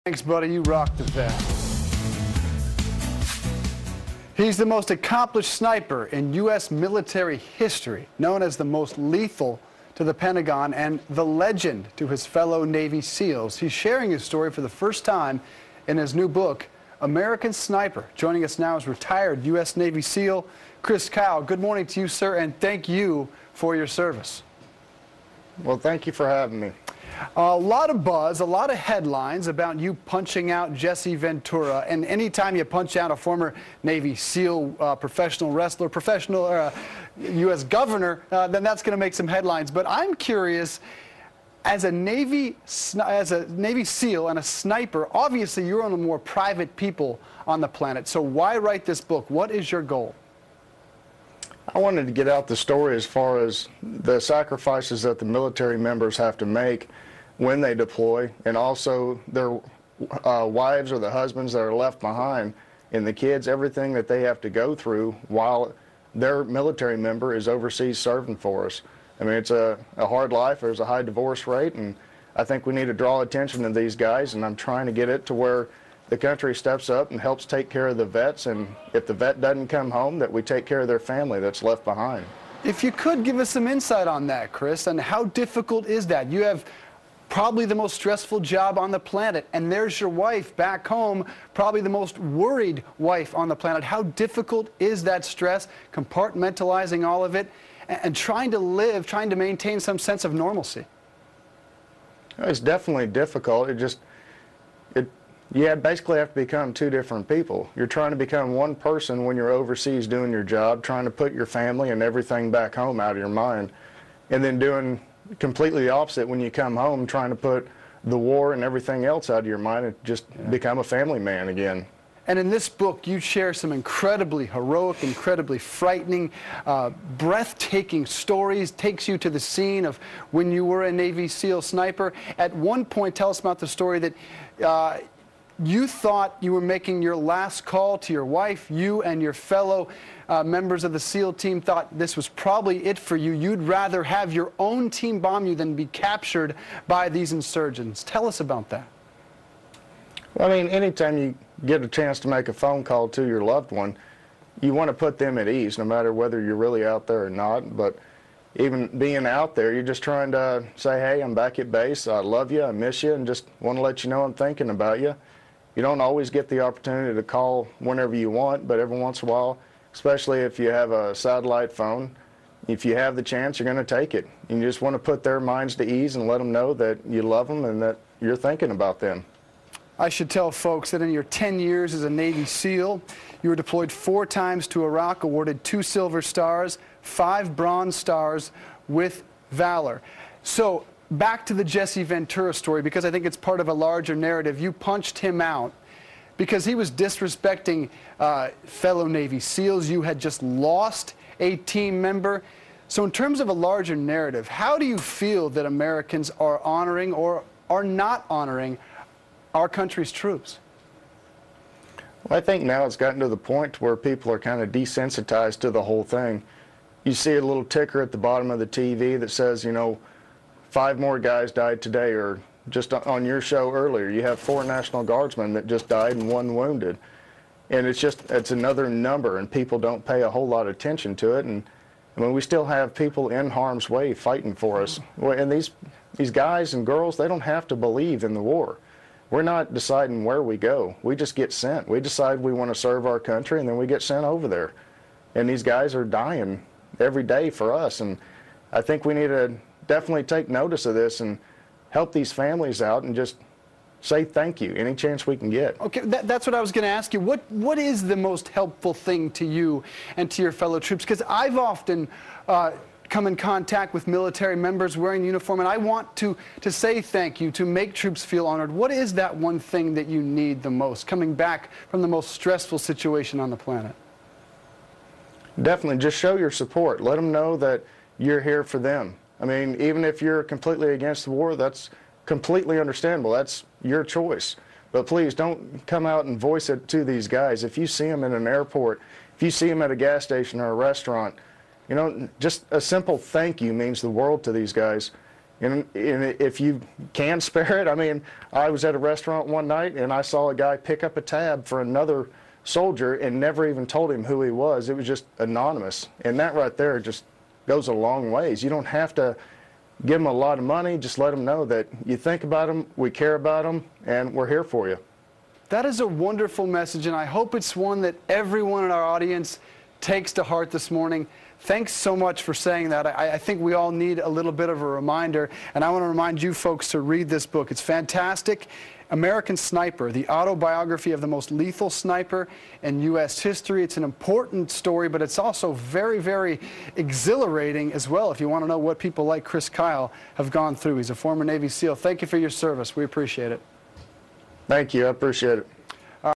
Thanks, buddy. You rock the vet. He's the most accomplished sniper in U.S. military history, known as the most lethal to the Pentagon and the legend to his fellow Navy SEALs. He's sharing his story for the first time in his new book, American Sniper. Joining us now is retired U.S. Navy SEAL Chris Kyle. Good morning to you, sir, and thank you for your service. Well, thank you for having me. A lot of buzz, a lot of headlines about you punching out Jesse Ventura. And anytime you punch out a former Navy SEAL, professional wrestler, professional U.S. governor, then that's going to make some headlines. But I'm curious, as a Navy SEAL and a sniper, obviously you're one of the more private people on the planet. So why write this book? What is your goal? I wanted to get out the story as far as the sacrifices that the military members have to make when they deploy, and also their wives or the husbands that are left behind, and the kids, everything that they have to go through while their military member is overseas serving for us. I mean, it's a hard life. There's a high divorce rate, and I think we need to draw attention to these guys, and I'm trying to get it to where the country steps up and helps take care of the vets, and if the vet doesn't come home, that we take care of their family that's left behind. If you could give us some insight on that, Chris, and how difficult is that? You have probably the most stressful job on the planet, and there's your wife back home, probably the most worried wife on the planet. How difficult is that stress, compartmentalizing all of it, and trying to live, trying to maintain some sense of normalcy? It's definitely difficult. You basically have to become two different people. You're trying to become one person when you're overseas doing your job, trying to put your family and everything back home out of your mind, and then doing completely the opposite when you come home, trying to put the war and everything else out of your mind and just become a family man again. And in this book, you share some incredibly heroic, incredibly frightening, breathtaking stories, takes you to the scene of when you were a Navy SEAL sniper. At one point, tell us about the story that you thought you were making your last call to your wife. You and your fellow members of the SEAL team thought this was probably it for you. You'd rather have your own team bomb you than be captured by these insurgents. Tell us about that. Well, I mean, anytime you get a chance to make a phone call to your loved one, you want to put them at ease, no matter whether you're really out there or not. But even being out there, you're just trying to say, hey, I'm back at base, I love you, I miss you, and just want to let you know I'm thinking about you. You don't always get the opportunity to call whenever you want, but every once in a while, especially if you have a satellite phone, if you have the chance, you're going to take it. You just want to put their minds to ease and let them know that you love them and that you're thinking about them. I should tell folks that in your 10 years as a Navy SEAL, you were deployed 4 times to Iraq, awarded 2 Silver Stars, 5 Bronze Stars with Valor. So back to the Jesse Ventura story, because I think it's part of a larger narrative. You punched him out because he was disrespecting fellow Navy SEALs. You had just lost a team member. So in terms of a larger narrative, how do you feel that Americans are honoring or are not honoring our country's troops? Well, I think now it's gotten to the point where people are kind of desensitized to the whole thing. You see a little ticker at the bottom of the TV that says, you know, 5 more guys died today, or just on your show earlier, you have 4 National Guardsmen that just died and 1 wounded. And it's another number, and people don't pay a whole lot of attention to it. And I mean, we still have people in harm's way fighting for us. And these guys and girls, they don't have to believe in the war. We're not deciding where we go. We just get sent. We decide we want to serve our country, and then we get sent over there. And these guys are dying every day for us. And I think we need to definitely take notice of this and help these families out and just say thank you any chance we can get. Okay, that's what I was going to ask you. What is the most helpful thing to you and to your fellow troops? Because I've often come in contact with military members wearing uniform, and I want to say thank you, to make troops feel honored. What is that one thing that you need the most, coming back from the most stressful situation on the planet? Definitely, just show your support. Let them know that you're here for them. I mean, even if you're completely against the war, that's completely understandable. That's your choice. But please don't come out and voice it to these guys. If you see them in an airport, if you see them at a gas station or a restaurant, you know, just a simple thank you means the world to these guys. And if you can spare it, I mean, I was at a restaurant one night and I saw a guy pick up a tab for another soldier and never even told him who he was. It was just anonymous. And that right there just goes a long ways. You don't have to give them a lot of money. Just let them know that you think about them, we care about them, and we're here for you. That is a wonderful message, and I hope it's one that everyone in our audience takes to heart this morning. Thanks so much for saying that. I think we all need a little bit of a reminder, and I want to remind you folks to read this book. It's fantastic. American Sniper, the autobiography of the most lethal sniper in U.S. history. It's an important story, but it's also very, very exhilarating as well if you want to know what people like Chris Kyle have gone through. He's a former Navy SEAL. Thank you for your service. We appreciate it. Thank you. I appreciate it.